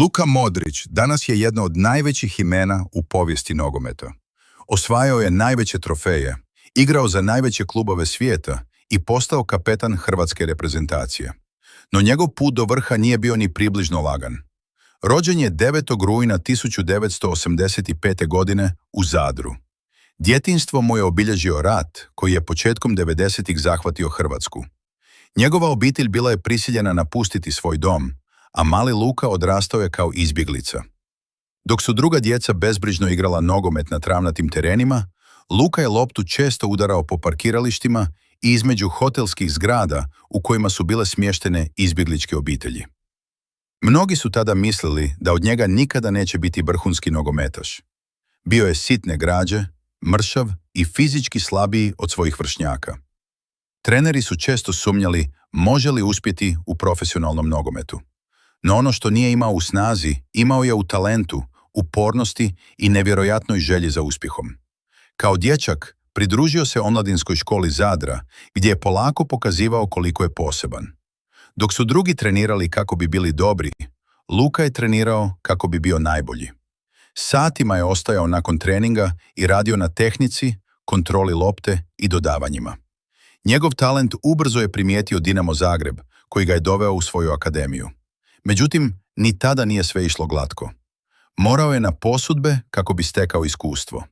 Luka Modrić danas je jedna od najvećih imena u povijesti nogometa. Osvajao je najveće trofeje, igrao za najveće klubove svijeta i postao kapetan hrvatske reprezentacije. No njegov put do vrha nije bio ni približno lagan. Rođen je 9. rujna 1985. godine u Zadru. Djetinjstvo mu je obilježio rat koji je početkom 90-ih zahvatio Hrvatsku. Njegova obitelj bila je prisiljena napustiti svoj dom, a mali Luka odrastao je kao izbjeglica. Dok su druga djeca bezbrižno igrala nogomet na travnatim terenima, Luka je loptu često udarao po parkiralištima i između hotelskih zgrada u kojima su bile smještene izbjegličke obitelji. Mnogi su tada mislili da od njega nikada neće biti vrhunski nogometaš. Bio je sitne građe, mršav i fizički slabiji od svojih vršnjaka. Treneri su često sumnjali može li uspjeti u profesionalnom nogometu. No ono što nije imao u snazi, imao je u talentu, upornosti i nevjerojatnoj želji za uspjehom. Kao dječak pridružio se omladinskoj školi Zadra, gdje je polako pokazivao koliko je poseban. Dok su drugi trenirali kako bi bili dobri, Luka je trenirao kako bi bio najbolji. Satima je ostajao nakon treninga i radio na tehnici, kontroli lopte i dodavanjima. Njegov talent ubrzo je primijetio Dinamo Zagreb, koji ga je doveo u svoju akademiju. Međutim, ni tada nije sve išlo glatko. Morao je na posudbe kako bi stekao iskustvo.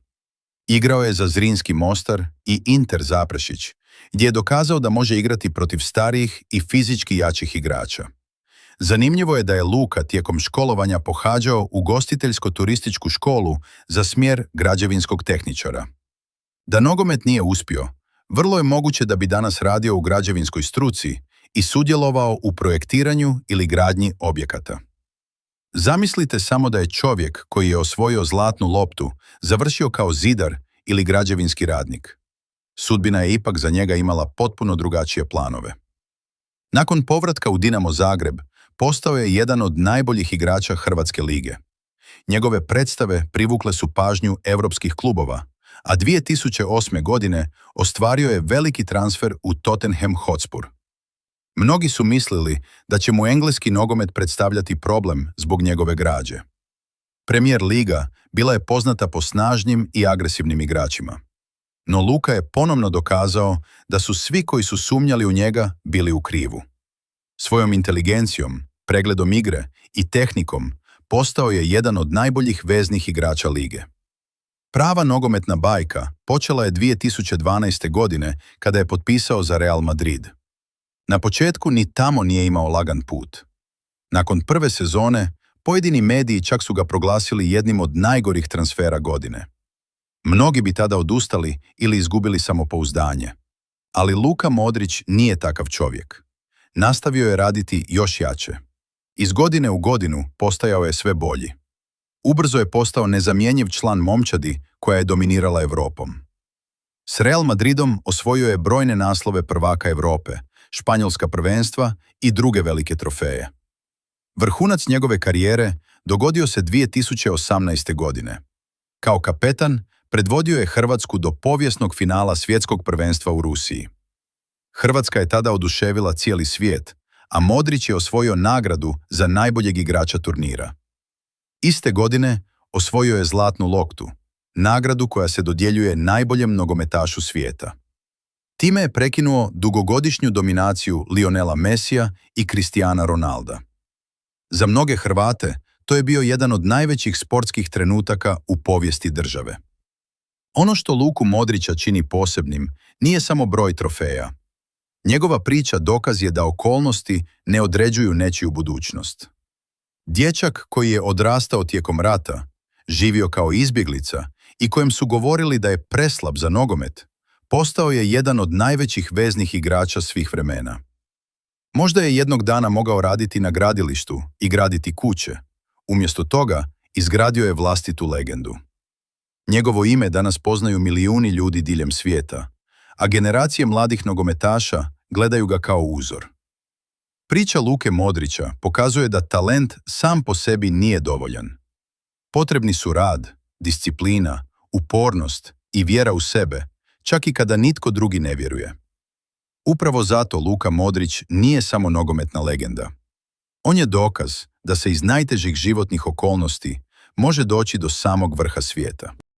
Igrao je za Zrinski Mostar i Inter Zaprešić, gdje je dokazao da može igrati protiv starijih i fizički jačih igrača. Zanimljivo je da je Luka tijekom školovanja pohađao ugostiteljsko-turističku školu za smjer građevinskog tehničara. Da nogomet nije uspio, vrlo je moguće da bi danas radio u građevinskoj struci i sudjelovao u projektiranju ili gradnji objekata. Zamislite samo da je čovjek koji je osvojio zlatnu loptu završio kao zidar ili građevinski radnik. Sudbina je ipak za njega imala potpuno drugačije planove. Nakon povratka u Dinamo Zagreb postao je jedan od najboljih igrača Hrvatske lige. Njegove predstave privukle su pažnju europskih klubova, a 2008. godine ostvario je veliki transfer u Tottenham Hotspur. Mnogi su mislili da će mu engleski nogomet predstavljati problem zbog njegove građe. Premier liga bila je poznata po snažnim i agresivnim igračima. No Luka je ponovno dokazao da su svi koji su sumnjali u njega bili u krivu. Svojom inteligencijom, pregledom igre i tehnikom postao je jedan od najboljih veznih igrača lige. Prava nogometna bajka počela je 2012. godine kada je potpisao za Real Madrid. Na početku ni tamo nije imao lagan put. Nakon prve sezone, pojedini mediji čak su ga proglasili jednim od najgorih transfera godine. Mnogi bi tada odustali ili izgubili samopouzdanje. Ali Luka Modrić nije takav čovjek. Nastavio je raditi još jače. Iz godine u godinu postajao je sve bolji. Ubrzo je postao nezamjenjiv član momčadi koja je dominirala Europom. S Real Madridom osvojio je brojne naslove prvaka Europe, španjolska prvenstva i druge velike trofeje. Vrhunac njegove karijere dogodio se 2018. godine. Kao kapetan predvodio je Hrvatsku do povijesnog finala svjetskog prvenstva u Rusiji. Hrvatska je tada oduševila cijeli svijet, a Modrić je osvojio nagradu za najboljeg igrača turnira. Iste godine osvojio je zlatnu loptu, nagradu koja se dodjeljuje najboljem nogometašu svijeta. Time je prekinuo dugogodišnju dominaciju Lionela Messija i Cristiana Ronalda. Za mnoge Hrvate to je bio jedan od najvećih sportskih trenutaka u povijesti države. Ono što Luku Modrića čini posebnim nije samo broj trofeja. Njegova priča dokaz je da okolnosti ne određuju nečiju budućnost. Dječak koji je odrastao tijekom rata, živio kao izbjeglica i kojem su govorili da je preslab za nogomet, postao je jedan od najvećih veznih igrača svih vremena. Možda je jednog dana mogao raditi na gradilištu i graditi kuće. Umjesto toga izgradio je vlastitu legendu. Njegovo ime danas poznaju milijuni ljudi diljem svijeta, a generacije mladih nogometaša gledaju ga kao uzor. Priča Luke Modrića pokazuje da talent sam po sebi nije dovoljan. Potrebni su rad, disciplina, upornost i vjera u sebe, čak i kada nitko drugi ne vjeruje. Upravo zato Luka Modrić nije samo nogometna legenda. On je dokaz da se iz najtežih životnih okolnosti može doći do samog vrha svijeta.